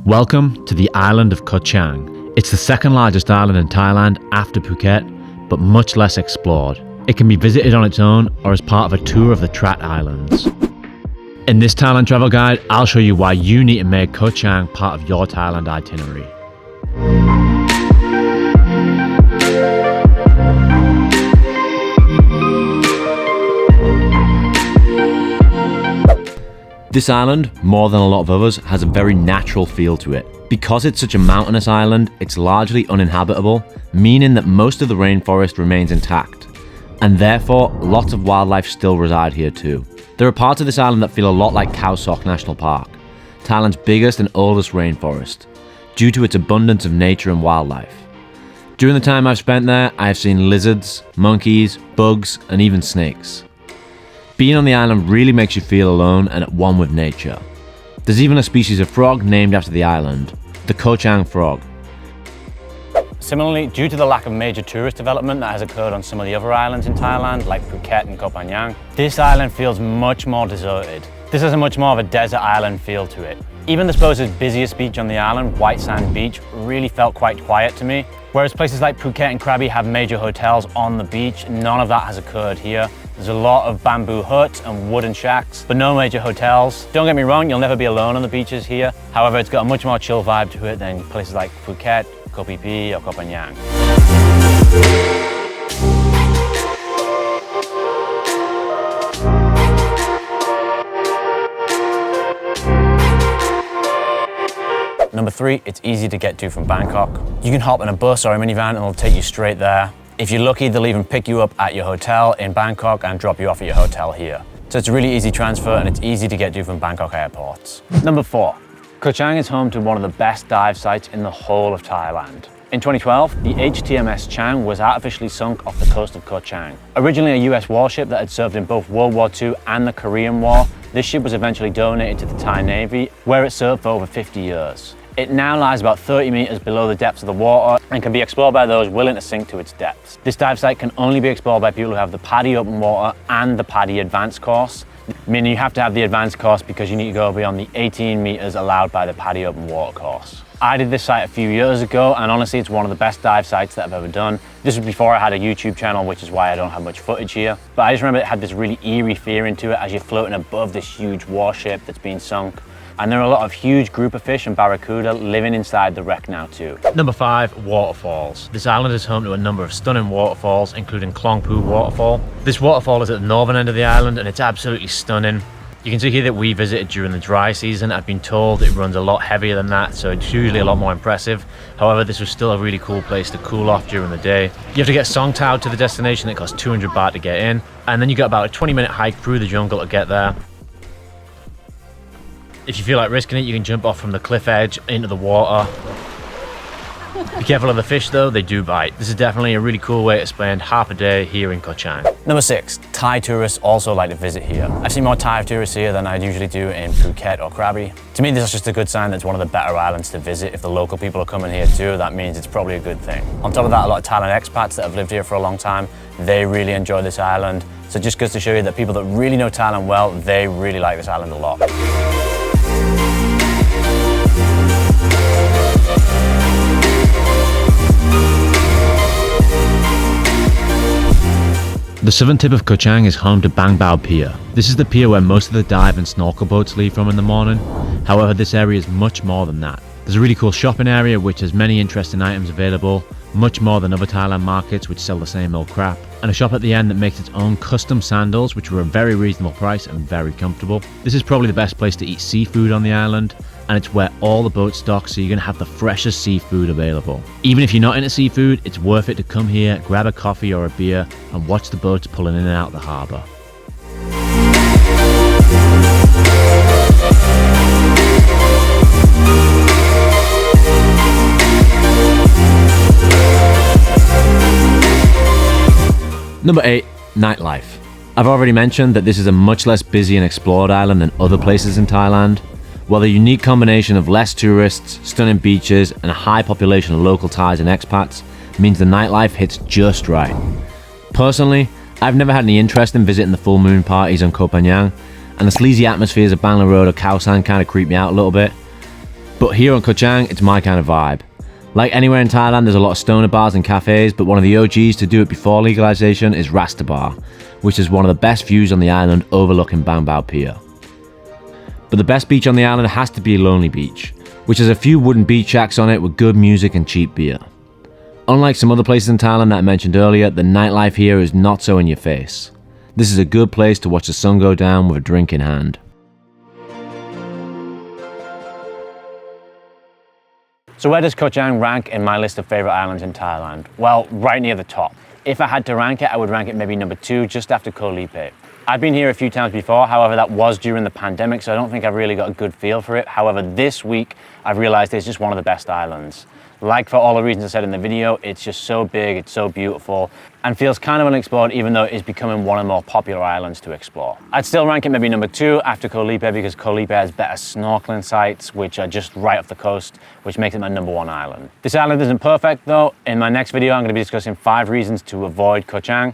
Welcome to the island of Koh Chang. It's the second largest island in Thailand after Phuket, but much less explored. It can be visited on its own or as part of a tour of the Trat Islands. In this Thailand travel guide, I'll show you why you need to make Koh Chang part of your Thailand itinerary. This island, more than a lot of others, has a very natural feel to it. Because it's such a mountainous island, it's largely uninhabitable, meaning that most of the rainforest remains intact. And therefore, lots of wildlife still reside here too. There are parts of this island that feel a lot like Koh Chang National Park, Thailand's biggest and oldest rainforest, due to its abundance of nature and wildlife. During the time I've spent there, I have seen lizards, monkeys, bugs, and even snakes. Being on the island really makes you feel alone and at one with nature. There's even a species of frog named after the island, the Koh Chang frog. Similarly, due to the lack of major tourist development that has occurred on some of the other islands in Thailand, like Phuket and Koh Chang, this island feels much more deserted. This has a much more of a desert island feel to it. Even the supposed busiest beach on the island, White Sand Beach, really felt quite quiet to me. Whereas places like Phuket and Krabi have major hotels on the beach, none of that has occurred here. There's a lot of bamboo huts and wooden shacks, but no major hotels. Don't get me wrong, you'll never be alone on the beaches here. However, it's got a much more chill vibe to it than places like Phuket, Koh Phi or Koh Phangan. Number 3, it's easy to get to from Bangkok. You can hop in a bus or a minivan and it'll take you straight there. If you're lucky, they'll even pick you up at your hotel in Bangkok and drop you off at your hotel here. So it's a really easy transfer and it's easy to get to from Bangkok airports. Number 4, Koh Chang is home to one of the best dive sites in the whole of Thailand. In 2012, the HTMS Chang was artificially sunk off the coast of Koh Chang. Originally a US warship that had served in both World War II and the Korean War, this ship was eventually donated to the Thai Navy, where it served for over 50 years. It now lies about 30 meters below the depths of the water and can be explored by those willing to sink to its depths. This dive site can only be explored by people who have the PADI open water and the PADI advanced course, meaning you have to have the advanced course because you need to go beyond the 18 meters allowed by the PADI open water course. I did this site a few years ago and honestly it's one of the best dive sites that I've ever done. This was before I had a YouTube channel, which is why I don't have much footage here. But I just remember it had this really eerie feeling to it as you're floating above this huge warship that's been sunk. And there are a lot of huge grouper fish and barracuda living inside the wreck now too. Number 5, waterfalls. This island is home to a number of stunning waterfalls, including Klong Pu waterfall. This waterfall is at the northern end of the island and it's absolutely stunning. You can see here that we visited during the dry season. I've been told it runs a lot heavier than that, so it's usually a lot more impressive. However, this was still a really cool place to cool off during the day. You have to get song-towed to the destination. It costs 200 baht to get in. And then you got about a 20-minute hike through the jungle to get there. If you feel like risking it, you can jump off from the cliff edge into the water. Be careful of the fish though, they do bite. This is definitely a really cool way to spend half a day here in Koh Chang. Number 6, Thai tourists also like to visit here. I've seen more Thai tourists here than I usually do in Phuket or Krabi. To me, this is just a good sign that it's one of the better islands to visit. If the local people are coming here too, that means it's probably a good thing. On top of that, a lot of Thailand expats that have lived here for a long time, they really enjoy this island. So it just goes to show you that people that really know Thailand well, they really like this island a lot. The southern tip of Koh Chang is home to Bao Pier. This is the pier where most of the dive and snorkel boats leave from in the morning. However, this area is much more than that. There's a really cool shopping area which has many interesting items available, much more than other Thailand markets which sell the same old crap, and a shop at the end that makes its own custom sandals which were a very reasonable price and very comfortable. This is probably the best place to eat seafood on the island, and it's where all the boats dock, so you're going to have the freshest seafood available. Even if you're not into seafood, it's worth it to come here, grab a coffee or a beer and watch the boats pulling in and out of the harbour. Number 8, nightlife. I've already mentioned that this is a much less busy and explored island than other places in Thailand. While the unique combination of less tourists, stunning beaches, and a high population of local Thais and expats means the nightlife hits just right. Personally, I've never had any interest in visiting the full moon parties on Koh Phangan, and the sleazy atmospheres of Bangla Road or Khao San kind of creep me out a little bit. But here on Koh Chang, it's my kind of vibe. Like anywhere in Thailand, there's a lot of stoner bars and cafes, but one of the OGs to do it before legalization is Rasta Bar, which is one of the best views on the island overlooking Bao Pier. But the best beach on the island has to be Lonely Beach, which has a few wooden beach shacks on it with good music and cheap beer. Unlike some other places in Thailand that I mentioned earlier, the nightlife here is not so in your face. This is a good place to watch the sun go down with a drink in hand. So where does Koh Chang rank in my list of favorite islands in Thailand? Well, right near the top. If I had to rank it, I would rank it maybe number 2, just after Koh Lipe. I've been here a few times before, however, that was during the pandemic, so I don't think I've really got a good feel for it. However, this week, I've realized it's just one of the best islands. Like for all the reasons I said in the video, it's just so big, it's so beautiful, and feels kind of unexplored even though it is becoming one of the more popular islands to explore. I'd still rank it maybe number 2 after Koh Lipe because Koh Lipe has better snorkeling sites, which are just right off the coast, which makes it my number 1 island. This island isn't perfect though. In my next video, I'm going to be discussing 5 reasons to avoid Koh Chang.